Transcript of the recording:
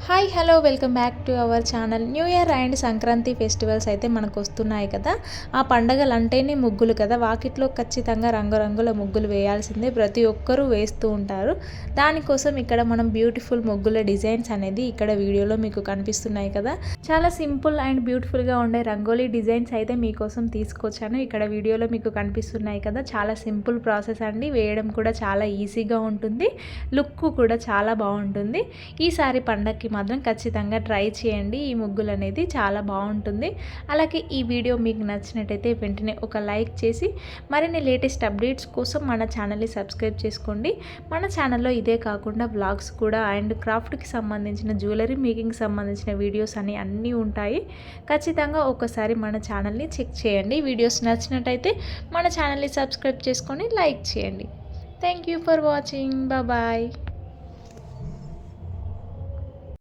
Hi hello welcome back to our channel. New year and Sankranti festivals అయితే మనకు వస్తున్నాయి కదా. ఆ పండగలు అంటేనే ముగ్గులు కదా. వాకిట్లో ఖచ్చితంగా రంగురంగుల ముగ్గులు వేయాల్సిందే, ప్రతి ఒక్కరూ వేస్తూ ఉంటారు. దానికోసం ఇక్కడ మనం బ్యూటిఫుల్ ముగ్గుల డిజైన్స్ అనేది ఇక్కడ వీడియోలో మీకు కనిపిస్తున్నాయి కదా. చాలా సింపుల్ అండ్ బ్యూటిఫుల్గా ఉండే రంగోలీ డిజైన్స్ అయితే మీకోసం తీసుకొచ్చాను. ఇక్కడ వీడియోలో మీకు కనిపిస్తున్నాయి కదా. చాలా సింపుల్ ప్రాసెస్ అండి, వేయడం కూడా చాలా ఈజీగా ఉంటుంది, లుక్ కూడా చాలా బాగుంటుంది. ఈసారి పండగకి మాత్రం ఖచ్చితంగా ట్రై చేయండి. ఈ ముగ్గులు అనేది చాలా బాగుంటుంది. అలాగే ఈ వీడియో మీకు నచ్చినట్టయితే వెంటనే ఒక లైక్ చేసి మరిన్ని లేటెస్ట్ అప్డేట్స్ కోసం మన ఛానల్ని సబ్స్క్రైబ్ చేసుకోండి. మన ఛానల్లో ఇదే కాకుండా వ్లాగ్స్ కూడా అండ్ క్రాఫ్ట్కి సంబంధించిన జ్యువెలరీ మేకింగ్ సంబంధించిన వీడియోస్ అన్నీ ఉంటాయి. ఖచ్చితంగా ఒకసారి మన ఛానల్ని చెక్ చేయండి. వీడియోస్ నచ్చినట్టయితే మన ఛానల్ని సబ్స్క్రైబ్ చేసుకొని లైక్ చేయండి. Thank you for watching. Bye.